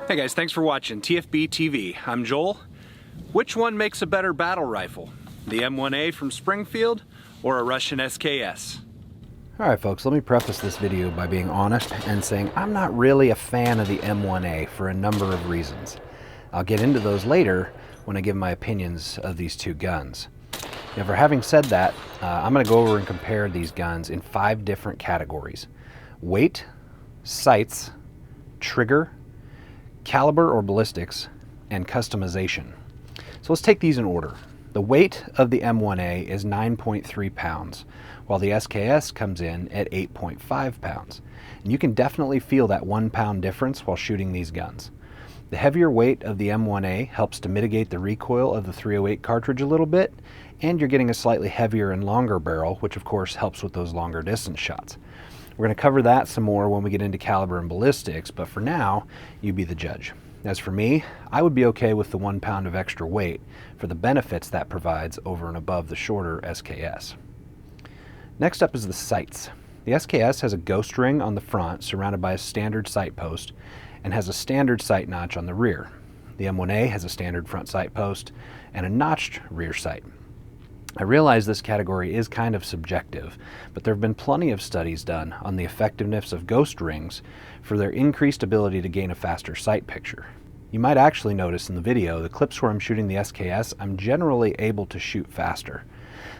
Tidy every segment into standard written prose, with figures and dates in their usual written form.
Hey guys, thanks for watching TFBTV. I'm Joel. Which one makes a better battle rifle? The M1A from Springfield or a Russian SKS? Alright folks, let me preface this video by being honest and saying I'm not really a fan of the M1A for a number of reasons. I'll get into those later when I give my opinions of these two guns. Now, for having said that, I'm going to go over and compare these guns in 5 different categories: weight, sights, trigger, caliber or ballistics, and customization. So let's take these in order. The weight of the M1A is 9.3 pounds, while the SKS comes in at 8.5 pounds. And you can definitely feel that 1 pound difference while shooting these guns. The heavier weight of the M1A helps to mitigate the recoil of the .308 cartridge a little bit, and you're getting a slightly heavier and longer barrel, which of course helps with those longer distance shots. We're going to cover that some more when we get into caliber and ballistics, but for now, you be the judge. As for me, I would be okay with the 1 pound of extra weight for the benefits that provides over and above the shorter SKS. Next up is the sights. The SKS has a ghost ring on the front surrounded by a standard sight post and has a standard sight notch on the rear. The M1A has a standard front sight post and a notched rear sight. I realize this category is kind of subjective, but there have been plenty of studies done on the effectiveness of ghost rings for their increased ability to gain a faster sight picture. You might actually notice in the video, the clips where I'm shooting the SKS, I'm generally able to shoot faster.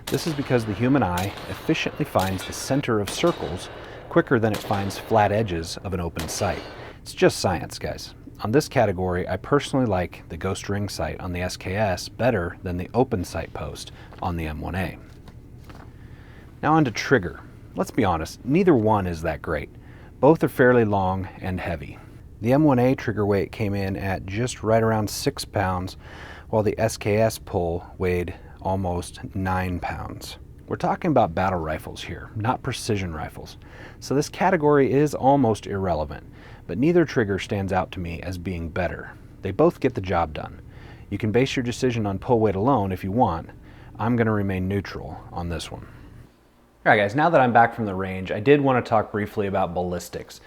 This is because the human eye efficiently finds the center of circles quicker than it finds flat edges of an open sight. It's just science, guys. On this category, I personally like the ghost ring sight on the SKS better than the open sight post on the M1A. Now on to trigger. Let's be honest, neither one is that great. Both are fairly long and heavy. The M1A trigger weight came in at just right around 6 pounds, while the SKS pull weighed almost 9 pounds. We're talking about battle rifles here, not precision rifles. So this category is almost irrelevant, but neither trigger stands out to me as being better. They both get the job done. You can base your decision on pull weight alone if you want. I'm going to remain neutral on this one. Alright guys, now that I'm back from the range, I did want to talk briefly about ballistics.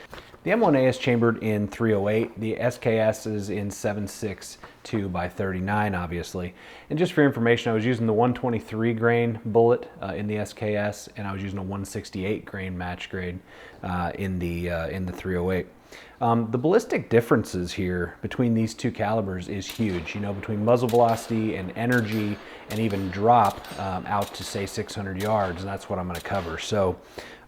The M1A is chambered in .308, the SKS is in 7.62 by 39 obviously. And just for information, I was using the 123 grain bullet in the SKS, and I was using a 168 grain match grade in the .308. The ballistic differences here between these two calibers is huge. You know, between muzzle velocity and energy and even drop out to say 600 yards, and that's what I'm going to cover. So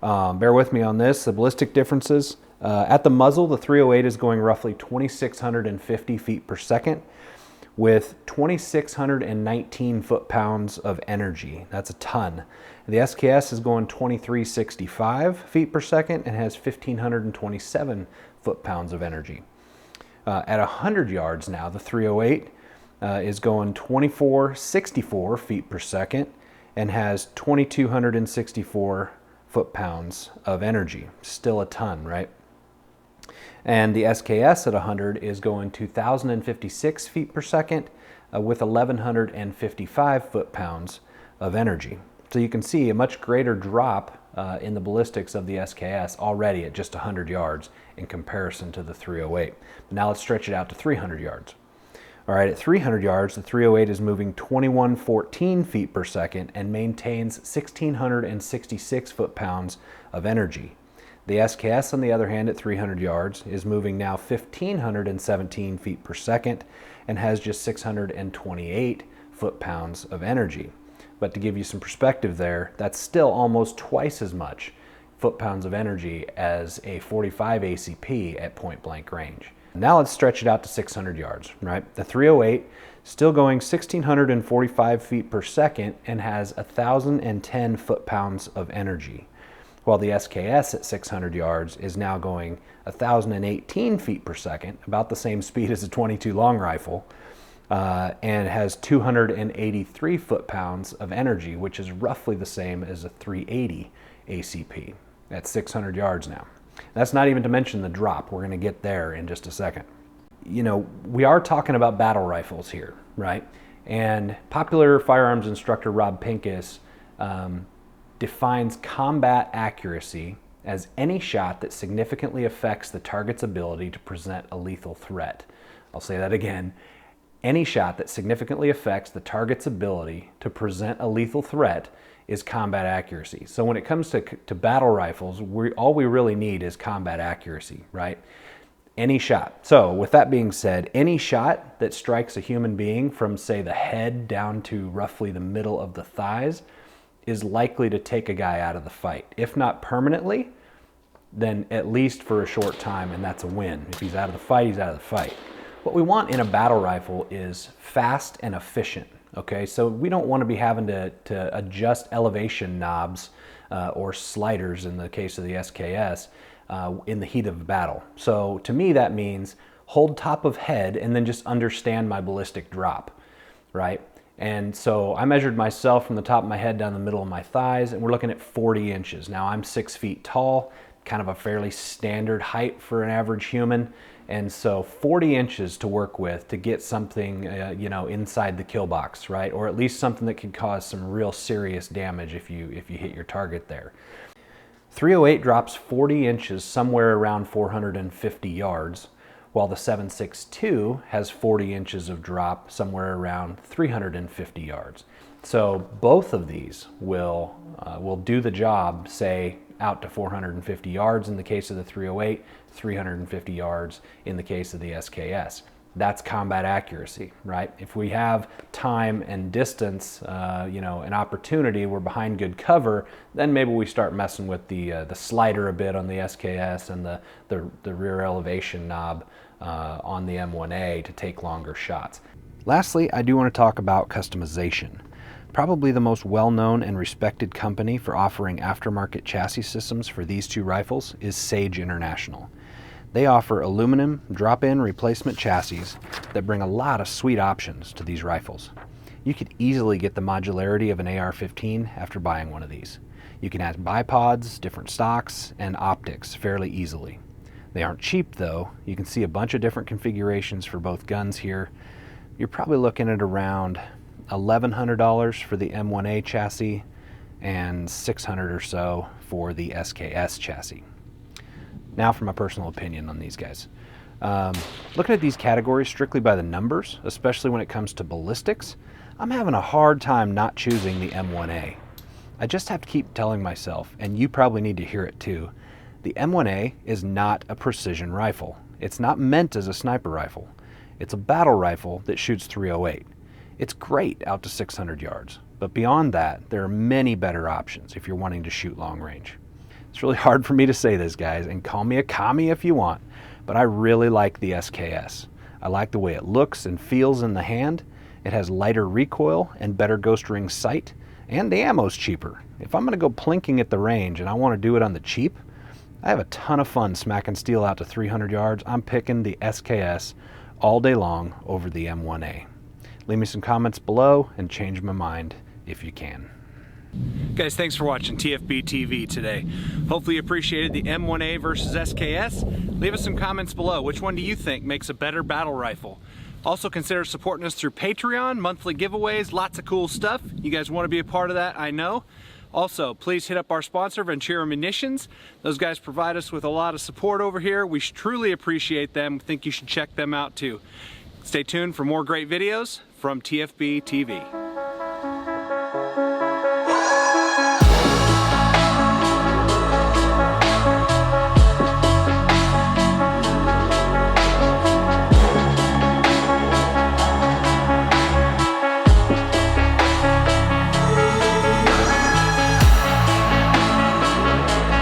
bear with me on this. The ballistic differences. At the muzzle, the .308 is going roughly 2,650 feet per second with 2,619 foot-pounds of energy. That's a ton. The SKS is going 2,365 feet per second and has 1,527 foot-pounds of energy. At 100 yards now, the .308 is going 2,464 feet per second and has 2,264 foot-pounds of energy. Still a ton, right? And the SKS at 100 is going 2,056 feet per second with 1,155 foot-pounds of energy. So you can see a much greater drop in the ballistics of the SKS already at just 100 yards in comparison to the .308. But now let's stretch it out to 300 yards. All right, at 300 yards, the .308 is moving 2,114 feet per second and maintains 1,666 foot-pounds of energy. The SKS, on the other hand, at 300 yards is moving now 1,517 feet per second and has just 628 foot-pounds of energy. But to give you some perspective there, that's still almost twice as much foot-pounds of energy as a .45 ACP at point-blank range. Now let's stretch it out to 600 yards, right? The .308 still going 1,645 feet per second and has 1,010 foot-pounds of energy, while the SKS at 600 yards is now going 1,018 feet per second, about the same speed as a .22 long rifle, and has 283 foot-pounds of energy, which is roughly the same as a .380 ACP at 600 yards now. That's not even to mention the drop. We're going to get there in just a second. You know, we are talking about battle rifles here, right? And popular firearms instructor Rob Pincus defines combat accuracy as any shot that significantly affects the target's ability to present a lethal threat. I'll say that again. Any shot that significantly affects the target's ability to present a lethal threat is combat accuracy. So when it comes to battle rifles, all we really need is combat accuracy, right? Any shot. So with that being said, any shot that strikes a human being from, say, the head down to roughly the middle of the thighs is likely to take a guy out of the fight. If not permanently, then at least for a short time, and that's a win. If he's out of the fight, he's out of the fight. What we want in a battle rifle is fast and efficient, okay? So we don't want to be having to adjust elevation knobs or sliders in the case of the SKS in the heat of battle. So to me that means hold top of head and then just understand my ballistic drop, right? And so I measured myself from the top of my head down the middle of my thighs, and we're looking at 40 inches. Now I'm 6 feet tall, kind of a fairly standard height for an average human. And so 40 inches to work with to get something, you know, inside the kill box, right? Or at least something that could cause some real serious damage if you hit your target there. 308 drops 40 inches somewhere around 450 yards, while the 7.62 has 40 inches of drop somewhere around 350 yards. So both of these will do the job, say, out to 450 yards in the case of the 308, 350 yards in the case of the SKS. That's combat accuracy, right? If we have time and distance, you know, an opportunity, we're behind good cover, then maybe we start messing with the slider a bit on the SKS and the rear elevation knob on the M1A to take longer shots. Lastly, I do want to talk about customization. Probably the most well-known and respected company for offering aftermarket chassis systems for these two rifles is Sage International. They offer aluminum drop-in replacement chassis that bring a lot of sweet options to these rifles. You could easily get the modularity of an AR-15 after buying one of these. You can add bipods, different stocks, and optics fairly easily. They aren't cheap though. You can see a bunch of different configurations for both guns here. You're probably looking at around $1,100 for the M1A chassis and $600 or so for the SKS chassis. Now for my personal opinion on these guys. Looking at these categories strictly by the numbers, especially when it comes to ballistics, I'm having a hard time not choosing the M1A. I just have to keep telling myself, and you probably need to hear it too, the M1A is not a precision rifle. It's not meant as a sniper rifle. It's a battle rifle that shoots 308. It's great out to 600 yards, but beyond that, there are many better options if you're wanting to shoot long range. It's really hard for me to say this, guys, and call me a commie if you want, but I really like the SKS. I like the way it looks and feels in the hand. It has lighter recoil and better ghost ring sight, and the ammo's cheaper. If I'm gonna go plinking at the range and I wanna do it on the cheap, I have a ton of fun smacking steel out to 300 yards. I'm picking the SKS all day long over the M1A. Leave me some comments below and change my mind if you can. Guys, thanks for watching TFBTV today. Hopefully you appreciated the M1A versus SKS. Leave us some comments below. Which one do you think makes a better battle rifle? Also consider supporting us through Patreon, monthly giveaways, lots of cool stuff. You guys want to be a part of that, I know. Also, please hit up our sponsor, Ventura Munitions. Those guys provide us with a lot of support over here. We truly appreciate them. Think you should check them out too. Stay tuned for more great videos from TFBTV.